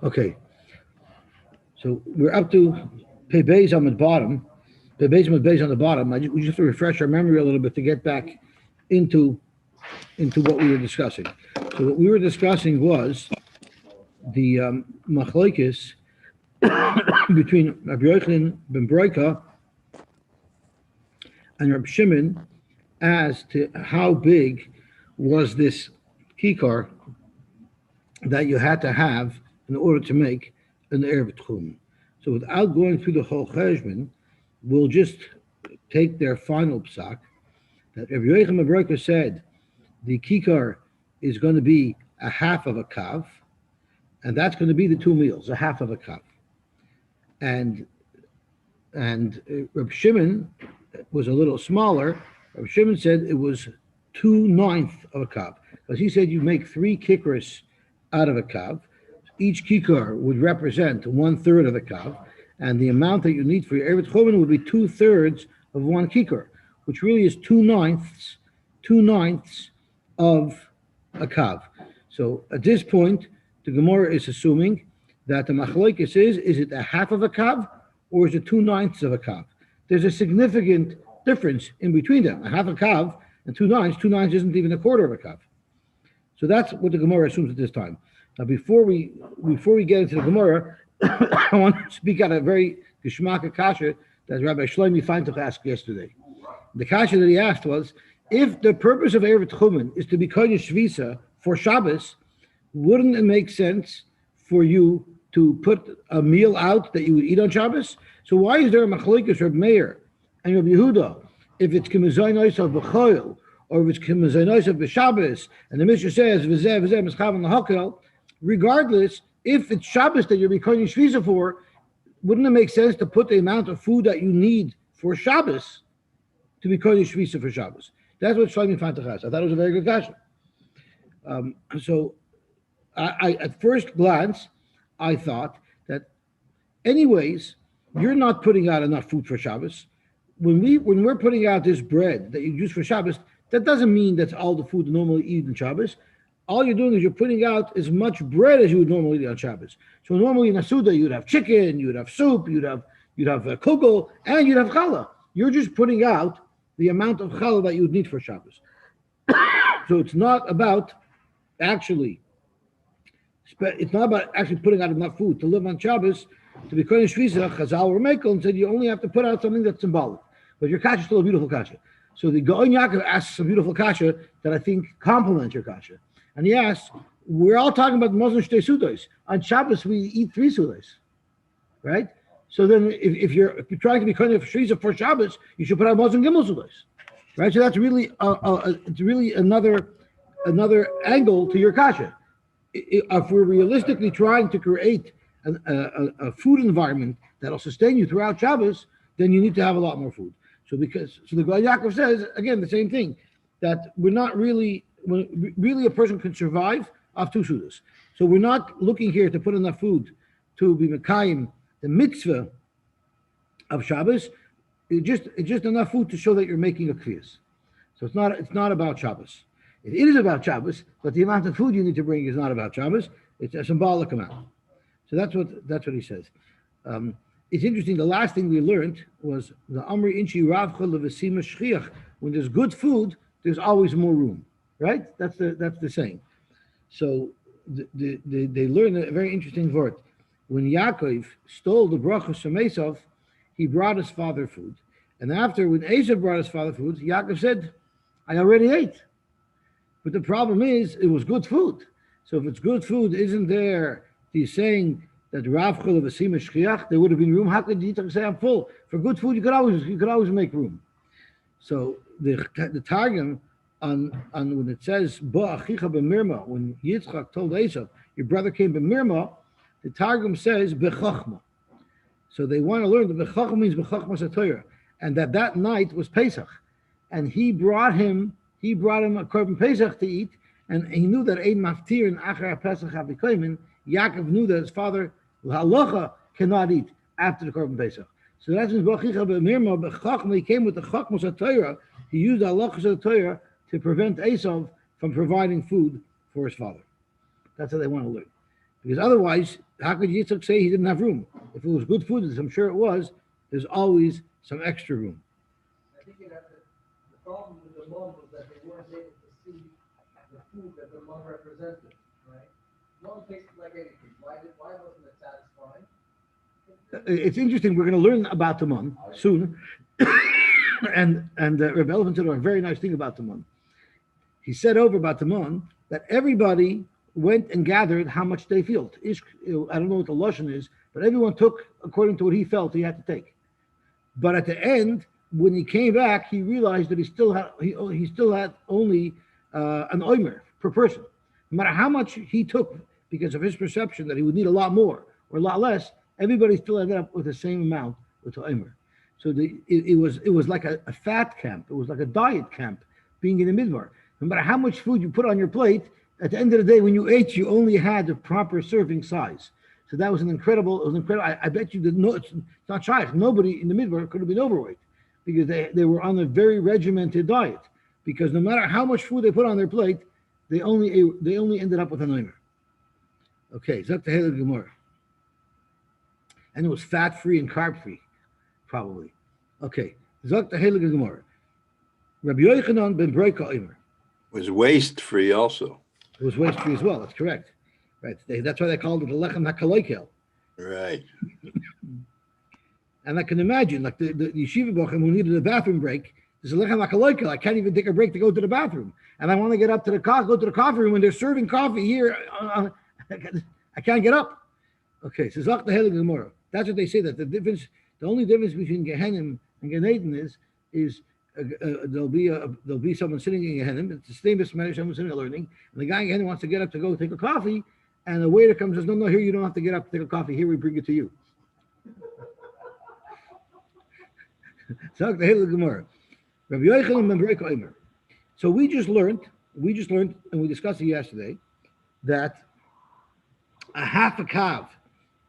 Okay, so we're up to Pei Beis on the bottom. Pei Beis on the bottom. We just have to refresh our memory a little bit to get back into what we were discussing. So what we were discussing was the machlokes between Rabbi Yochanan ben Broika and Rabbi Shimon as to how big was this kikar that you had to have in order to make an Erev Tchum. So without going through the whole cheshbon, we'll just take their final psak that Rabbi Yochanan ben Broika said the kikar is going to be a half of a kav, and that's going to be the two meals, a half of a kav. And Reb Shimon was a little smaller. Reb Shimon said it was 2/9 of a kav, because he said you make 3 kikars out of a kav. Each kikar would represent 1/3 of the kav, and the amount that you need for your Erev Chomen would be 2/3 of 1 kikar, which really is 2/9 of a kav. So at this point, the Gemara is assuming that the machlokes is it a half of a kav or is it 2/9 of a kav? There's a significant difference in between them. A half a kav and 2/9. 2/9 isn't even a quarter of a kav. So that's what the Gemara assumes at this time. Now, before we get into the Gemara, I want to speak out a very geschmack kasha that Rabbi Shlomi Feintuch asked yesterday. The kasha that he asked was, if the purpose of Erev Tchumen is to be kodesh shvisa for Shabbos, wouldn't it make sense for you to put a meal out that you would eat on Shabbos? So why is there a machlokes Reb Meir and Reb Yehuda if it's k'mezaynos of b'choil or if it's k'mezaynos of b'Shabbos, and the Mishnah says v'zeh mischav l'hakel? Regardless, if it's Shabbos that you're becoming shvisa for, wouldn't it make sense to put the amount of food that you need for Shabbos to be kodesh shvisa for Shabbos? That's what Shlomi Feintuch asked. I thought it was a very good question. So I at first glance, I thought that anyways, you're not putting out enough food for Shabbos. When we're putting out this bread that you use for Shabbos, that doesn't mean that's all the food you normally eat on Shabbos. All you're doing is you're putting out as much bread as you would normally eat on Shabbos. So normally in a Suda, you'd have chicken, you'd have soup, you'd have kugel, and you'd have challah. You're just putting out the amount of challah that you would need for Shabbos. So it's not about actually putting out enough food to live on Shabbos to be kodesh shvisa. Chazal or Mekel and said you only have to put out something that's symbolic. But your kasha is still a beautiful kasha. So the Gaon Yaakov asks a beautiful kasha that I think complements your kasha. And he asks, we're all talking about Muslim shtei sudos. On Shabbos, we eat 3 sudos, right? So then if you're trying to be kodesh shvisa for Shabbos, you should put out Muslim gimel sudos, right? So that's really it's really another angle to your kasha. If we're realistically trying to create a food environment that'll sustain you throughout Shabbos, then you need to have a lot more food. So the Gal Yaakov says again the same thing, that we're not really a person can survive off 2 sudas. So we're not looking here to put enough food to be mekayim the mitzvah of Shabbos. It's just enough food to show that you're making a kriyas. So it's not about Shabbos. It is about Shabbos, but the amount of food you need to bring is not about Shabbos. It's a symbolic amount. So that's what he says. It's interesting. The last thing we learned was the Amri Inchi Ravcha Levesima Shchiach. When there's good food, there's always more room, right? That's the saying. So they learned a very interesting word. When Yaakov stole the brachos from Esav, he brought his father food, and after when Esav brought his father food, Yaakov said, "I already ate." But the problem is, it was good food. So if it's good food, isn't there the saying that Rav Chol of Asima Shchiach, there would have been room? How could Yitzchak say I'm full? For good food, you could always make room. So the Targum on when it says Bo Achicha b'mirma, when Yitzchak told Esav, your brother came b'mirma, the Targum says b'chachma. So they want to learn that b'chachma means b'chachma satorah, and that night was Pesach, and he brought him a korban Pesach to eat, and he knew that ein maftir and achar Pesach havikoymin. Yaakov knew that his father halacha cannot eat after the korban Pesach. So that's when B'achicha b'mirma b'chachma, he came with the chachmas haTorah. He used the halachas of the Torah to prevent Esav from providing food for his father. That's how they want to learn. Because otherwise, how could Yitzchak say he didn't have room? If it was good food, as I'm sure it was, there's always some extra room. I think the problem with the mom was that they weren't able to see the food that the mom represented, right? Mom tasted like anything. Why wasn't it satisfying? It's interesting. We're going to learn about the mon soon, and Rebbe Elvin said a very nice thing about the mon. He said over about the mon that everybody went and gathered how much they felt. I don't know what the lashon is, but everyone took according to what he felt he had to take. But at the end, when he came back, he realized that he still had only an omer per person. No matter how much he took, because of his perception that he would need a lot more or a lot less, everybody still ended up with the same amount with the omer. So it was like a fat camp. It was like a diet camp being in the midbar. No matter how much food you put on your plate, at the end of the day, when you ate, you only had the proper serving size. So that was incredible. I bet you that it's not shy. Nobody in the midbar could have been overweight because they were on a very regimented diet. Because no matter how much food they put on their plate, they only ended up with an omer. Okay, Zok the Helig Gemara. And it was fat free and carb free, probably. Okay, Zok the Helig Gemara. Rabbi Yochanan ben Broika omer. Was waste free also. It was waste free as well. That's correct. Right. That's why they called it the lechem hakaloikel. Right. And I can imagine, like the yeshiva bochum who needed a bathroom break. There's a lechem hakaloikel. I can't even take a break to go to the bathroom, and I want to get up to go to the coffee room when they're serving coffee here. I can't get up. Okay, so Zok the Helig Gemara. That's what they say. That the only difference between Gehenim and Gan Eden is there'll be someone sitting in Gehenim. It's the same as someone sitting and learning, and the guy in Gehenim wants to get up to go take a coffee, and the waiter comes and says, "No, here you don't have to get up to take a coffee. Here we bring it to you." Zok the Helig Gemara. Rabbi Yochanan ben Broika omer. So we just learned, and we discussed it yesterday, that a half a kav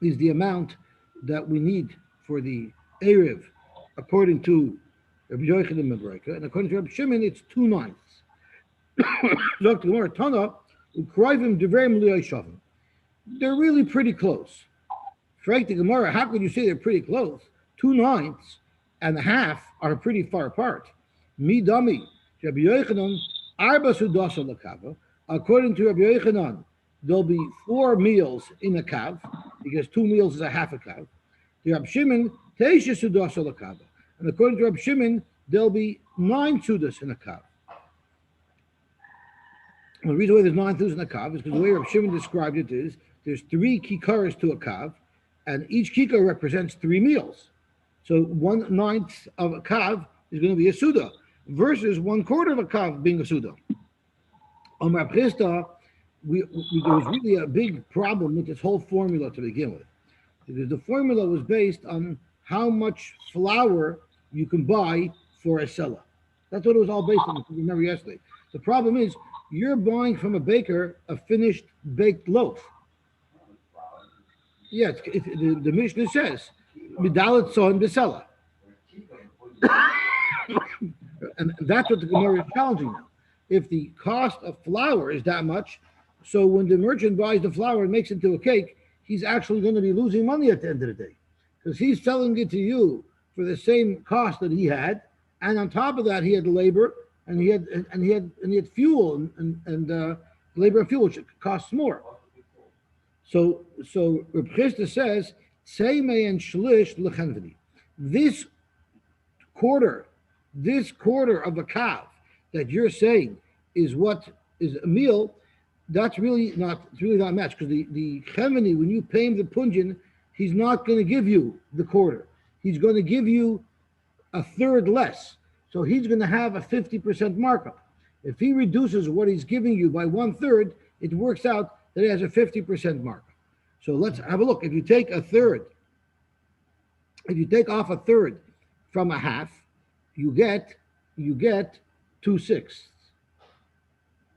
is the amount that we need for the Erev, according to Rabbi Yochanan ben Broika, and according to Rabbi Shimon, it's 2/9. Zok the Gemara Tana u'kroivim deverim liyos shavim. They're really pretty close. Frank the Gemara, how could you say they're pretty close? 2/9 and a half are pretty far apart. Mi dami, Rabbi Yochanan, arba sudasa lakava. According to Rabbi Yochanan, there'll be 4 meals in a kav, because 2 meals is a half a kav. The Rabbi Shimon, teisha sudasa lakava. And according to Rabbi Shimon, there'll be 9 sudas in a kav. Well, the reason why there's 9 sudas in a kav is because the way Rabbi Shimon described it is there's 3 kikaras to a kav, and each kikar represents 3 meals. So 1/9 of a kav is going to be a suda, versus 1/4 of a kav being a suda. On Rav Chisda, there was really a big problem with this whole formula to begin with, because the formula was based on how much flour you can buy for a sela. That's what it was all based on, if you remember yesterday. The problem is, you're buying from a baker a finished baked loaf. Yeah, the Mishnah says, Midalet son besela. And that's what the Gemara is challenging now. If the cost of flour is that much, so when the merchant buys the flour and makes it into a cake, he's actually going to be losing money at the end of the day, because he's selling it to you for the same cost that he had, and on top of that, he had labor and he had fuel and labor and fuel, which costs more. So Reb Chisda says, "Seimei and shlish lechenvedi." This quarter of a kav that you're saying is what is a meal. That's really not much, because the chemini, when you pay him the punjin, he's not going to give you the quarter. He's going to give you a third less. So he's going to have a 50% markup. If he reduces what he's giving you by 1/3, it works out that he has a 50% markup. So let's have a look. If you take off a third from a half, you get 2/6.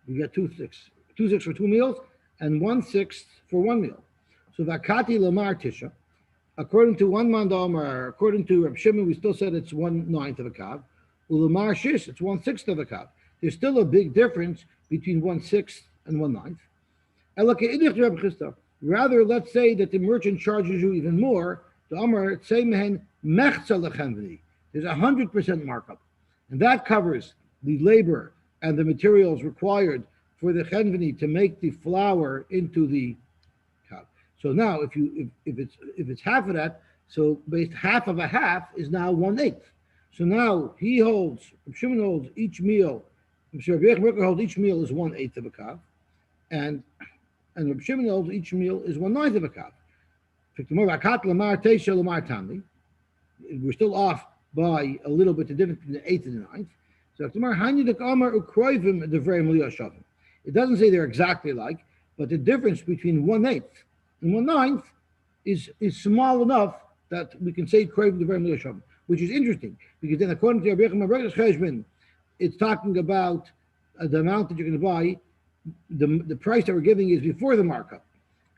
You get 2/6. 2/6 for 2 meals and 1/6 for 1 meal. So vakati lamar tisha, according to one mandamar, according to Reb Shimon, we still said it's 1/9 of a kav. Ulamar shish, it's 1/6 of a kav. There's still a big difference between 1/6 and 1/9. And look at Idich Reb Chisda. Rather, let's say that the merchant charges you even more. The Amar say mehen mechza lechenveni. There's 100% markup, and that covers the labor and the materials required for the chenveni to make the flour into the cup. So now, if it's half of that, so based half of a half is now 1/8. So now Shimon holds each meal. Rabbi Yochanan holds each meal is 1/8 of a cup, and Rabbi Shimon holds each meal is 1/9 of a cup. We're still off by a little bit the difference between the eighth and the ninth. So it doesn't say they're exactly alike, but the difference between 1/8 and 1/9 is small enough that we can say Kroivim Devarim Liyashavim, which is interesting because then according to Rabbi Yochanan, it's talking about the amount that you're going to buy. The price that we're giving is before the markup,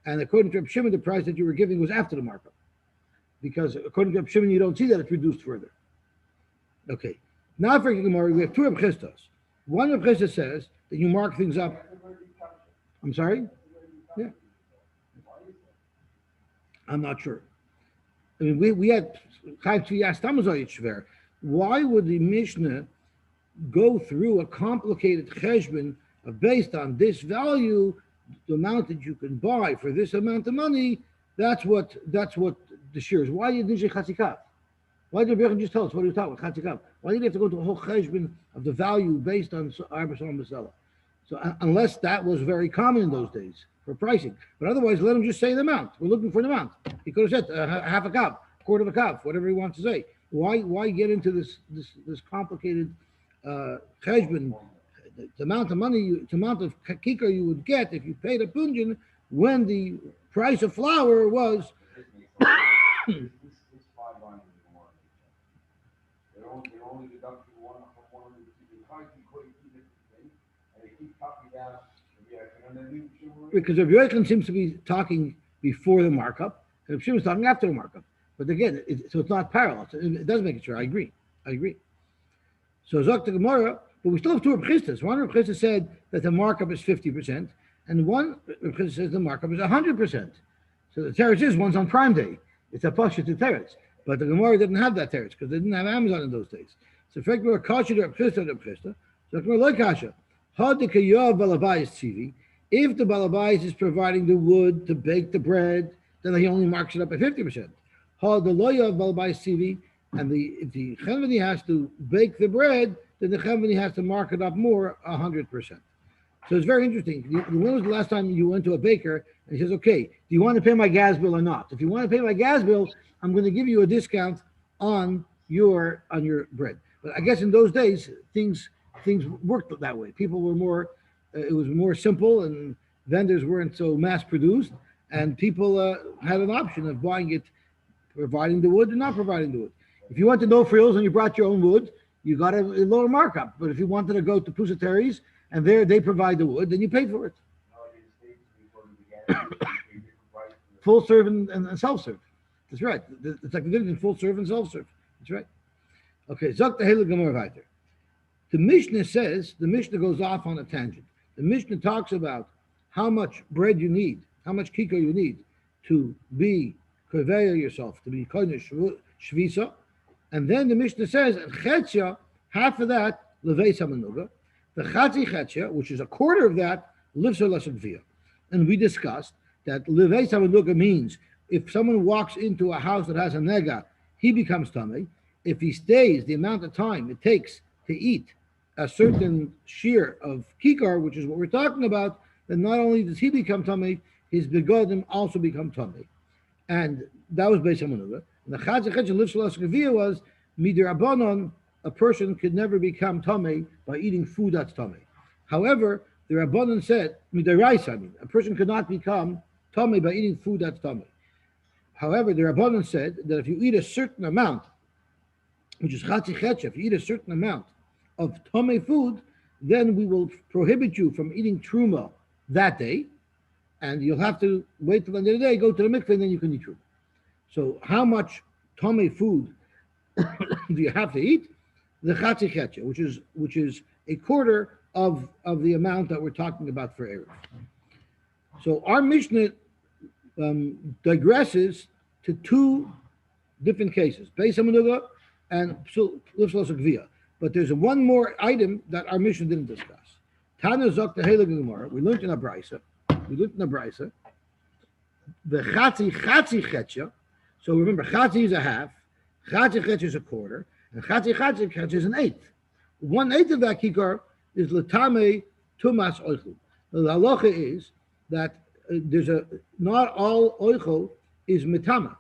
and according to Rabbi Shimon, the price that you were giving was after the markup, because according to Rabbi Shimon, you don't see that it's reduced further. Okay, now for Gemara, we have two Rabbi Chistas. One Rabbi Chista says that you mark things up. I'm sorry. Yeah, I'm not sure. I mean, we had why would the Mishnah go through a complicated cheshbon of based on this value, the amount that you can buy for this amount of money? That's what the shear is. Why didn't you say chatzikav? Why did Rebbe just tell us what he was talking about chatzikav? Why did you have to go to a whole cheshbon of the value based on arba shalom b'sela? So unless that was very common in those days for pricing, but otherwise let him just say the amount. We're looking for the amount. He could have said half a cup, quarter of a cup, whatever he wants to say. Why get into this complicated cheshbon? The amount of money, the amount of kikar you would get if you paid a punjan when the price of flour was. Because Rabbi Yochanan seems to be talking before the markup, and Rabbi Shimon is talking after the markup. But again, so it's not parallel. So it does make it sure. I agree. So Zok the Gemara, but we still have two Rabbi Chistas. One Rabbi Chista said that the markup is 50%, and one Rabbi Chista says the markup is 100%. So the teretz is one's on Prime Day. It's a pasha to teretz. But the Gemara didn't have that teretz because they didn't have Amazon in those days. So if Gemara kasha to Rabbi Chista, so Gemara like kasha. If the balabais is providing the wood to bake the bread, then he only marks it up at 50%. And if the chenveni has to bake the bread, then the chenveni has to mark it up more, 100%. So it's very interesting. When was the last time you went to a baker and he says, "Okay, do you want to pay my gas bill or not? If you want to pay my gas bill, I'm going to give you a discount on your bread." But I guess in those days things worked that way. People were more. It was more simple, and vendors weren't so mass-produced, and people had an option of buying it, providing the wood and not providing the wood. If you went to No Frills and you brought your own wood, you got a lower markup. But if you wanted to go to Pusatari's and there they provide the wood, then you pay for it. Full serve and self-serve. That's right. It's like the difference in full serve and self-serve. That's right. Okay, Zok the Helig Gemara weiter. The Mishnah goes off on a tangent. The Mishnah talks about how much bread you need, how much kikar you need to be koveya yourself, to be kodesh shvisa, and then the Mishnah says, chetzia, half of that, levei samanuga, the chatzi chetzia, which is a quarter of that, lives or less via. And we discussed that levei samanuga means if someone walks into a house that has a nega, he becomes tamei. If he stays the amount of time it takes to eat a certain shear of kikar, which is what we're talking about, then not only does he become tummy, his begodim also become tummy. And that was based on Manuga. And the Chadzach Livshalas was Midirabanon, a person could never become tummy by eating food that's tummy. However, the Rabbanon said, Midiraisa, a person could not become tummy by eating food that's tummy. However, the Rabbanon said that if you eat a certain amount, which is Chatzi Chetcha, if you eat a certain amount of Tomei food, then we will prohibit you from eating Truma that day, and you'll have to wait till the end of the day, go to the mikveh, and then you can eat Truma. So how much Tomei food do you have to eat? The Chatzi Chetcha, which is a quarter of the amount that we're talking about for Erev. So our Mishnah digresses to two different cases, Beis Hamanuga and Lifslos Gvia. But there's one more item that our mission didn't discuss. Tana Zok the Heilige Gemara. We learned in a brisa. The Chatzi Chetcha. So remember, Chatzi is a half, Chatzi Chetcha is a quarter, and Chatzi Chetcha is an eighth. 1/8 of that kikar is Latame Tumas Oichel. The halacha is that not all oichel is mitama.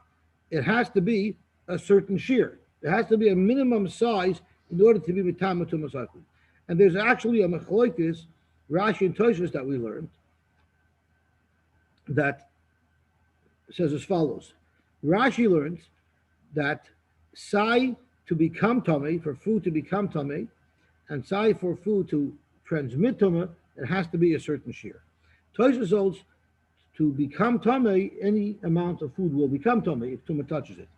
It has to be a certain shear. There has to be a minimum size in order to be mitama tumas oichel. And there's actually a machloikis, Rashi and Tosfos that we learned that says as follows. Rashi learns that sai to become tummy, for food to become tummy, and sai for food to transmit tumah, it has to be a certain shear. Tosfos holds to become tummy, any amount of food will become tummy if tumah touches it,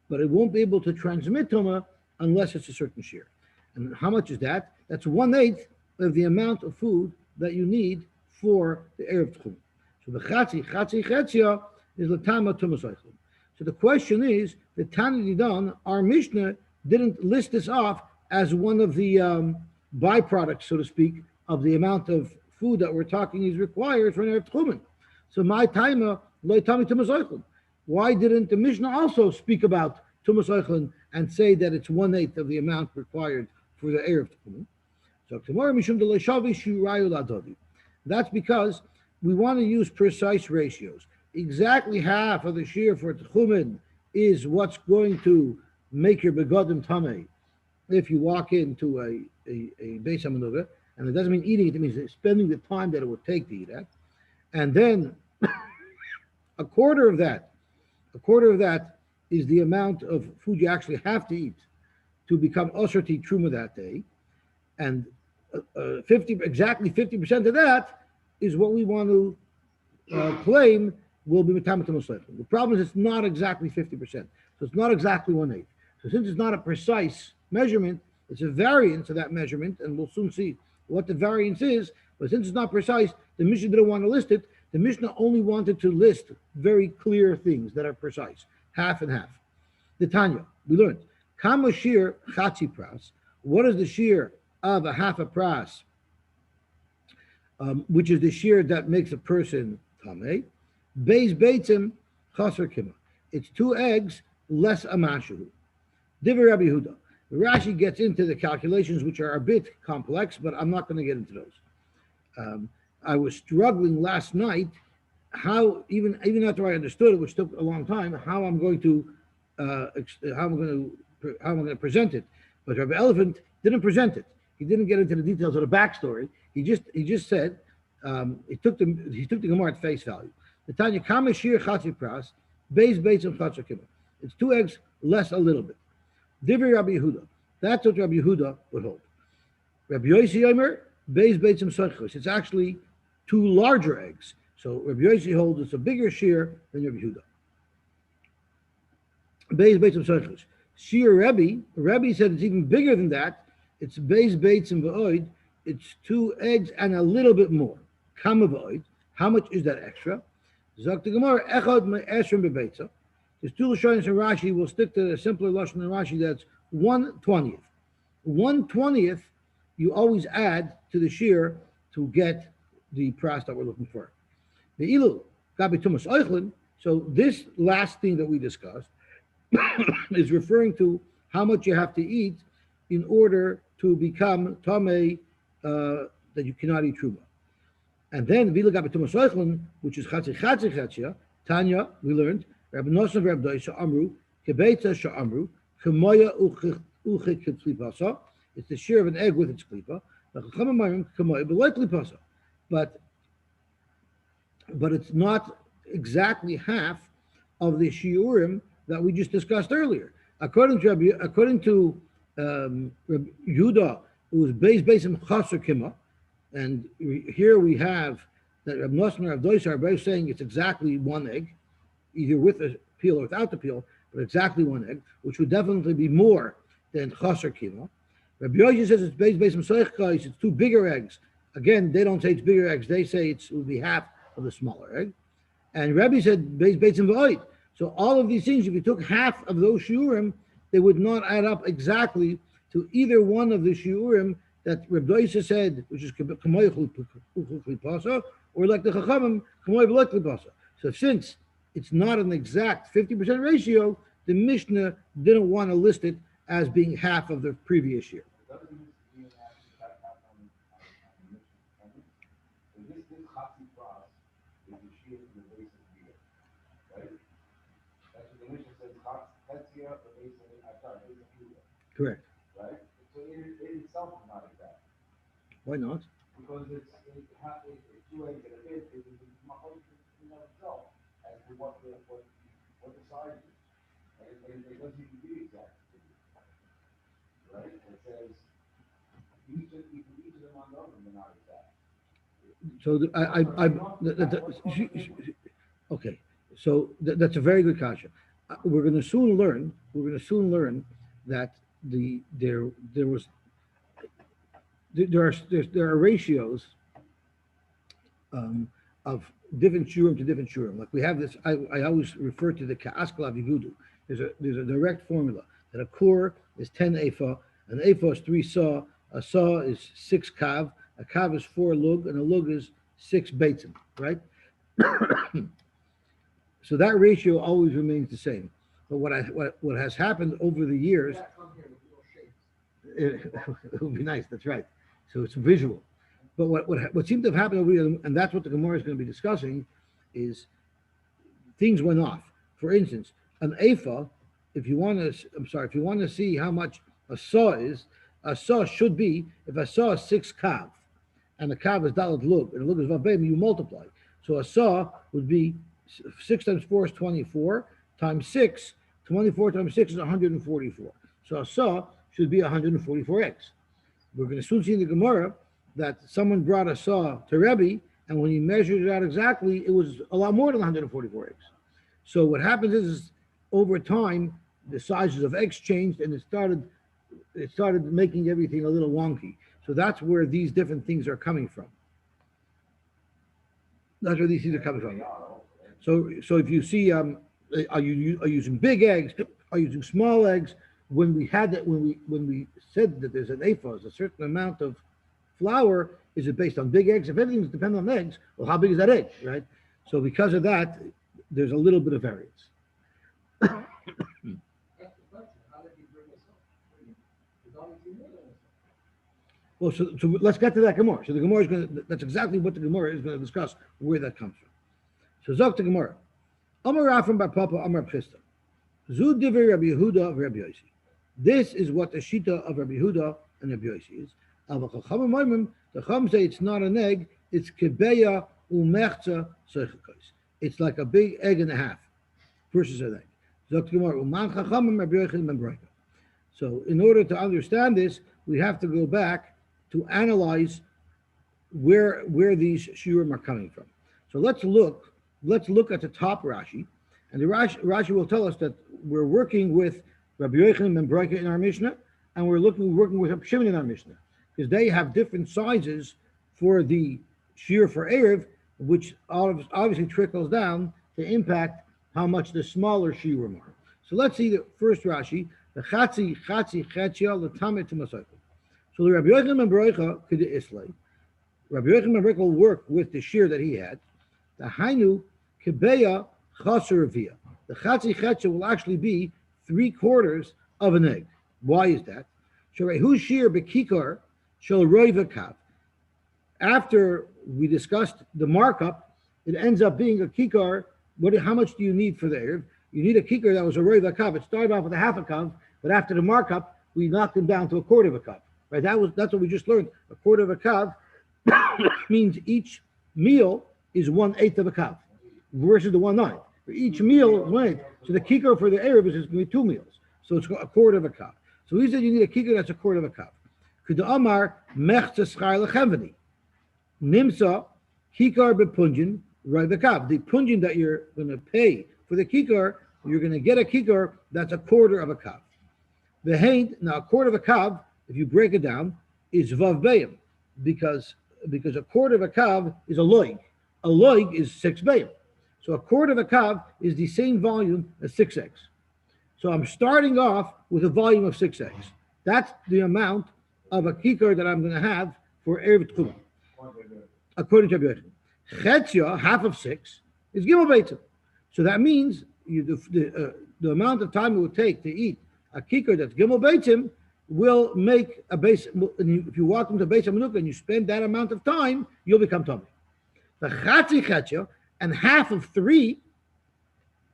but it won't be able to transmit tumah unless it's a certain shear. And how much is that? That's 1/8 of the amount of food that you need for the Erev Tchum. So the Chatzi Chetzia is Latama Tumas Oichel. So the question is, the Tana Didan, our Mishnah didn't list this off as one of the byproducts, so to speak, of the amount of food that we're talking is required for an Erev Tchumen. So my timer, Loitami Tumas Oichel. Why didn't the Mishnah also speak about Tumas Oichel and say that it's 1/8 of the amount required for the Erev Tchumen? So tomorrow Mishum de Leishavi Shurayu Ladodi. That's because we want to use precise ratios. Exactly half of the shear for Tchumen is what's going to make your begodim tamei if you walk into a Beis Hamanuga, and it doesn't mean eating it, it means spending the time that it would take to eat it. And then a quarter of that is the amount of food you actually have to eat to become Osher Ti Truma that day. And 50% of that is what we want to claim will be Mitama Tumas Oichel. The problem is it's not exactly 50%. So it's not exactly 1/8. So since it's not a precise measurement, it's a variance of that measurement, and we'll soon see what the variance is. But since it's not precise, the Mishnah didn't want to list it. The Mishnah only wanted to list very clear things that are precise, half and half. The Tanya, we learned, Kama Shir Chatzi Pras. What is the shear of a half a pras, which is the shear that makes a person tamei? Beis beitzim chaser kima. It's 2 eggs less a mashu. Divrei Rabbi Yehuda. Rashi gets into the calculations, which are a bit complex, but I'm not going to get into those. I was struggling last night how even after I understood it, which took a long time, how I'm going to present it. But Rabbi Elephant didn't present it. He didn't get into the details of the backstory. He just said he took the Gemara at face value. The Tanya Kama Shir Chatzi Pras, Beis Beitzim Chatzer Kima. It's 2 eggs less a little bit. Divrei Rabbi Yehuda. That's what Rabbi Yehuda would hold. Rabbi Yosy Yomer, Beis Beitzim Sochos. It's actually 2 larger eggs. So Rabbi Yosy holds it's a bigger shear than Rabbi Yehuda. Beis Beitzim Sochos. Shear Rebbe said it's even bigger than that. It's Beis Beitzim V'oid. It's 2 eggs and a little bit more. Kama V'oid. How much is that extra? Zok the Gemara, Echad Me'eshrim Bebeitza. There's 2 Lashonos in Rashi. We'll stick to the simpler Lashon in Rashi. That's 1/20. 1/20 you always add to the shear to get the pras that we're looking for. The ilu gabi tumas oichlin. So this last thing that we discussed is referring to how much you have to eat in order to become tamei that you cannot eat truma. And then vilu gabi tumas oichlin, which is chatzi Tanya, we learned. Rabbi Nosson Rabbi Doisha Amru, Kebeitza Sha'amru, Kemoya Uchit Klipasa. It's the shear of an egg with its klipa. But it's not exactly half of the shiurim that we just discussed earlier. According to Rabbi Yehuda, it was Beis Chaser Kima, and here we have that Rabbi Nosson and Rabbi Doisha are both saying it's exactly 1 egg, either with a peel or without the peel, but exactly 1 egg, which would definitely be more than chaser kima. Rabbi Yosy says it's Beis Mesoich, it's 2 bigger eggs. Again, they don't say it's bigger eggs. They say it would be half of the smaller egg. And Rabbi said Beis and V'oid. So all of these things, if you took half of those shiurim, they would not add up exactly to either one of the shiurim that Rabbi Yosy said, which is Kamoy Klipasa, or like the Chachamim, Kamoy B'lot Klipasa. So since it's not an exact 50% ratio, the Mishnah didn't want to list it as being half of the previous year. Correct. Right? So it itself is not exact. Why not? Because it's two eggs and a bit, it's itself as to what the size is. And it doesn't even be exact. Right? It says each of them on the other, they're not exact. So okay. So that's a very good kasha. We're going to soon learn that there are ratios of different shurim to different shurim. Like we have this, I always refer to the ka'askal avigudu. There's a direct formula that a kur is 10 ephah, an ephah is 3 saw, a saw is 6 kav, a kav is 4 lug, and a lug is 6 beitzim, right? So that ratio always remains the same. But what has happened over the years, it would be nice. That's right. So it's visual. But what seemed to have happened over the years, and that's what the Gemara is going to be discussing, is things went off. For instance, an ephah, if you want to see how much a saw is, a saw should be, if a saw is 6 kav, and the kav is dalet lug, and the lug is vav, you multiply. So a saw would be 6 times 4 is 24, times 6, 24 times 6 is 144. So a saw should be 144 eggs. We're going to soon see in the Gemara that someone brought a saw to Rebbe, and when he measured it out exactly, it was a lot more than 144 eggs. So what happens is over time, the sizes of eggs changed, and it started making everything a little wonky. So that's where these different things are coming from. That's where these things are coming from. So if you see, are using big eggs, are using small eggs? When we said that there's an ephah, a certain amount of flour, is it based on big eggs? If everything's dependent on eggs, well, how big is that egg, right? So because of that, there's a little bit of variance. Well, so let's get to that Gemara. So the Gemara is that's exactly what the Gemara is going to discuss, where that comes from. So Zok the Gemara. Amar Rafam bar Papa Amar Pista. Zu divrei Rabbi Yehuda Rabbi Yosy. This is what the shita of Rabbi Yehuda and Rabbi Yosy is. The Chacham say it's not an egg, it's kebeya umechza seichakos. It's like a big egg and a half versus an egg. Zok the Gemara. Uman Chachamim Rabbi Yochanan ben Brayta. So in order to understand this, we have to go back to analyze where these shiurim are coming from. So let's look at the top Rashi, and the Rashi will tell us that we're working with Rabbi Yochanan ben Brayta in our Mishnah, and we're working with Rabbi Shimon in our Mishnah, because they have different sizes for the shiur for Erev, which obviously trickles down to impact how much the smaller shiurim are. So let's see the first Rashi, the chatzi chetchia l'tameh to masaykel. So the Rabbi Yochanan ben Brayta could islay. Rabbi Yochanan ben Brayta will work with the shear that he had. The hainu kebeya chaser via. The chatzi chetchia will actually be 3/4 of an egg. Why is that? Sharehu shear bekikar shel roivakav. After we discussed the markup, it ends up being a kikar. How much do you need for the erev? You need a kikar that was a roivakav. It started off with a half a kav, but after the markup, we knocked him down to a 1/4 of a kav. Right? That's what we just learned. A 1/4 of a kav means each meal is 1/8 of a kav versus the 1/9. For each meal, 1/8. So the kikar for the erev is going to be 2 meals. So it's a 1/4 of a kav. So he said you need a kikar that's a 1/4 of a kav. Could Amar mechza schar lecheveni nimsa kikar bepunjin right the kav. The punjin that you're going to pay for the kikar, you're going to get a kikar that's a 1/4 of a kav. The haint now a 1/4 of a kav, if you break it down, is vav bayim, because a 1/4 of a kav is a loig. A loig is 6 bayim. So So a quarter of a kav is the same volume as 6 eggs. So I'm starting off with a volume of 6 eggs. That's the amount of a kikar that I'm going to have for Erev Tchum, according to Rabbi Yochanan. Chetzia, half of 6, is Gimel Beitzim. So that means the amount of time it would take to eat a kikar that's Gimel Beitzim will make a base. If you walk into Beis HaMenukah and you spend that amount of time, you'll become Tomei. The Chatzi Chetzia, and half of 3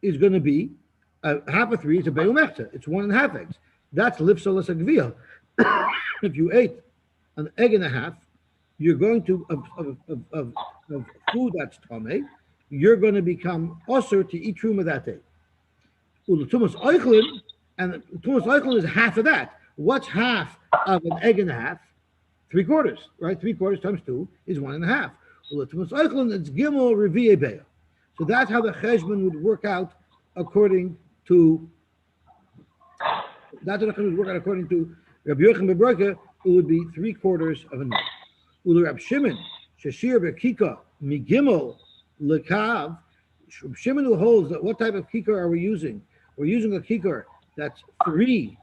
is going to be, half of 3 is a Be'u Mechta. It's 1.5 eggs. That's Lipsolas Agviyah. If you ate an egg and a half, you're going to, of food that's Tomei, you're going to become Osir to eat Truma that day. Tumas Eichlin, and Tumas Eichlin is half of that. What's half of an egg and a half? 3/4, right? 3/4 times 2 is 1.5. Tumas Eichlin, it's Gimel Revi'e Be'ah. So that's how the cheshbon would work out according to. That's how the cheshbon would work out according to Rabbi Yochanan ben Broika. It would be 3/4 of an egg. Ulu Rab Shimon Shashir Bekika Migimel Lekav. Shimon who holds that what type of kikar are we using? We're using a kikar that's 3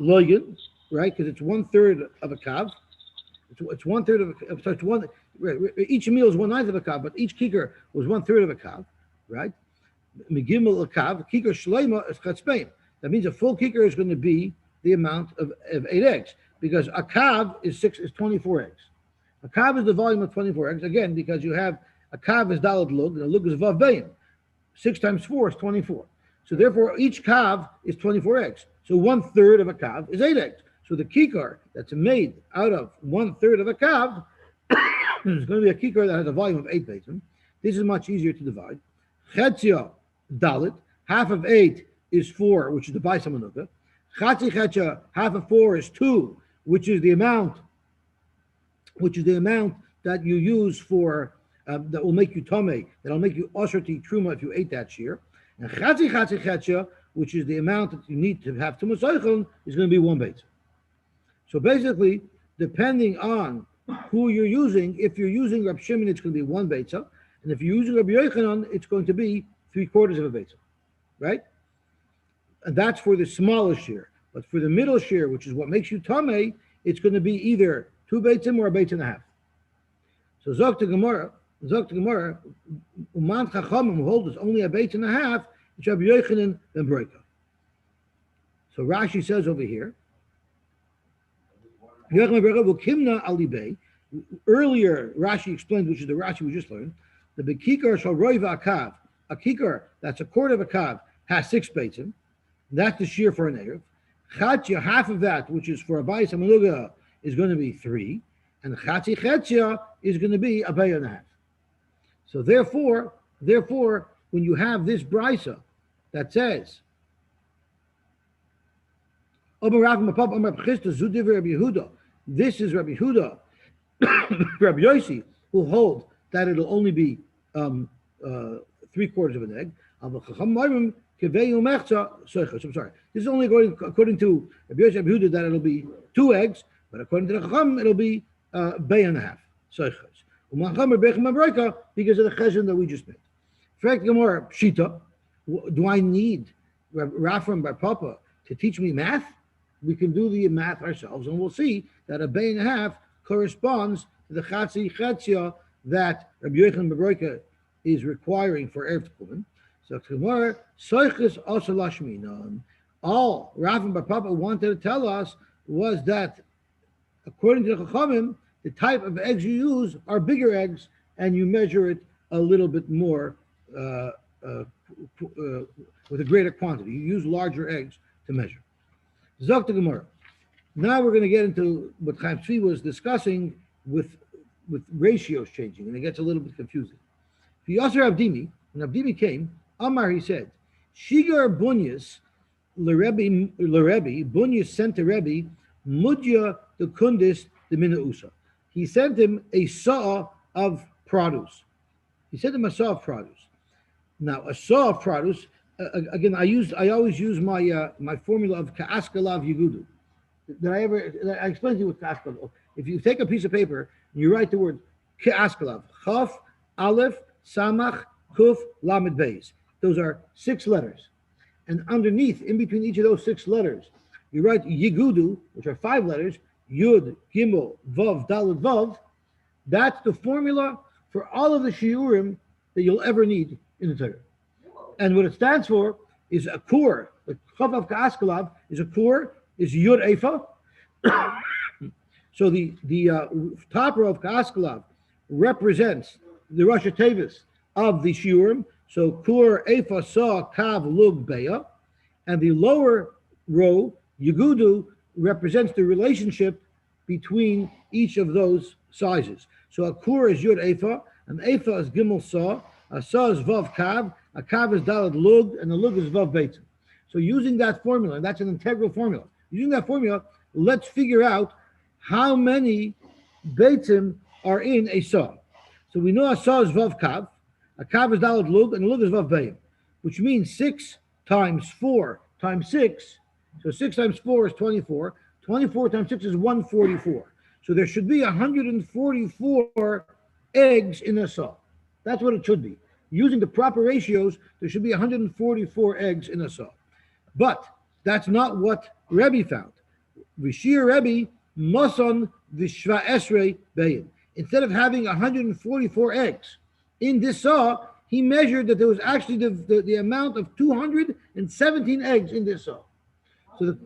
loygan, right? Because it's 1/3 of a kav. It's 1/3 of so it's one. Each meal is 1/9 of a kav, but each kikar was 1/3 of a kav, right? Megimel a kav, kikar shleima is chatzpein. That means a full kikar is going to be the amount of 8 eggs, because a kav is 24 eggs. A kav is the volume of 24 eggs, again, because you have a kav is dalad lug, and a lug is vav bein. 6 times 4 is 24. So therefore, each kav is 24 eggs. So 1/3 of a kav is 8 eggs. So the kikar that's made out of 1/3 of a kav is going to be a kikar that has a volume of 8 beitzim. This is much easier to divide. Chetzia dalit, half of 8 is 4, which is the Beis HaMenukah. Chatzi chetzia, half of 4 is 2, which is the amount that you use for that will make you tomei, that'll make you osher to eat truma if you ate that shear. And chatzi chetzia, which is the amount that you need to have tumas oichel, is going to be 1 beitzah. So basically, depending on who you're using, if you're using Rab Shimon, it's going to be 1 beitzah, and if you're using Rabbi Yochanan, it's going to be 3/4 of a beitzah, right? And that's for the smaller shear. But for the middle shear, which is what makes you tamei, it's going to be either 2 beitzim or a beitzah and a half. So Zok to Gemara, Uman Chachamim hold is only a beitzah and a half. It's Rabbi Yochanan ben Broika. So Rashi says over here, earlier Rashi explained, which is the Rashi we just learned, the bekikar shall roiva akav, a kikar that's a quarter of a kav has 6 beitzim. That's the shear for an erev. Chatya, half of that, which is for a Beis HaMenukah, is going to be 3, and chatzi chetzia is going to be a bay and a half. So therefore, when you have this brisa that says, this is Rabbi Yehuda, Rabbi Yosy, who hold that it'll only be 3/4 of an egg. I'm sorry. This is only according to Rabbi Yosy, Rabbi Yehuda, that it'll be 2 eggs, but according to the Chacham, it'll be bay and a half. Because of the cheshbon that we just made. Fact Gemara Pshita, do I need Rafram Bar Papa to teach me math? We can do the math ourselves, and we'll see that a bay and a half corresponds to the chatzi chetzia that Rabbi Yochanan ben Broika is requiring for Erev Tchum. So Gemara Soiches also Lashminan. All Rafram Bar Papa wanted to tell us was that, according to the Chachamim, the type of eggs you use are bigger eggs, and you measure it a little bit more with a greater quantity. You use larger eggs to measure. Zok to Gemara. Now we're going to get into what Chaim Tzvi was discussing with ratios changing, and it gets a little bit confusing. Yosy Avdimi, when Avdimi came, Amar, he said, Shigar Bunyas L'Rebbe, Bunyas sent to Rebbe, Mudya the Kundis the Mina Usa. He sent him a saw of produce. Now, a saw of produce, again, I always use my formula of Ka'askalav Yegudu. I explained to you what Ka'askalav. If you take a piece of paper and you write the word Ka'askalav, Chaf, Aleph, Samach, Kuf, Lamed Beis. Those are 6 letters. And underneath, in between each of those 6 letters, you write Yigudu, which are 5 letters, Yud, Gimel, Vav, Daled, Vav. That's the formula for all of the shiurim that you'll ever need in the Torah. And what it stands for is a kur. The Chavav Ka'askalav is a kur, is Yud Efa. So the top row of Ka'askalav represents the Rosh Tevis of the shiurim. So kur, Efa, Sa, Kav, Lug, Beya. And the lower row, Yegudu, represents the relationship between each of those sizes. So a kur is Yud Efa, an Efa is Gimel Sa, a Sa is Vav Kav, a Kav is Daled Lug, and a Lug is Vav Beitzim. So using that formula, and that's an integral formula, using that formula, let's figure out how many Beitzim are in a Sa. So we know a Sa is Vav Kav, a Kav is Daled Lug, and a Lug is Vav Beim, which means 6 times 4 times 6. So 6 times 4 is 24. 24 times 6 is 144. So there should be 144 eggs in a saw. That's what it should be. Using the proper ratios, there should be 144 eggs in a saw. But that's not what Rebbe found. Rishir Rebbe Mason Vishva Esrei Beyin. Instead of having 144 eggs in this saw, he measured that there was actually the amount of 217 eggs in this saw. So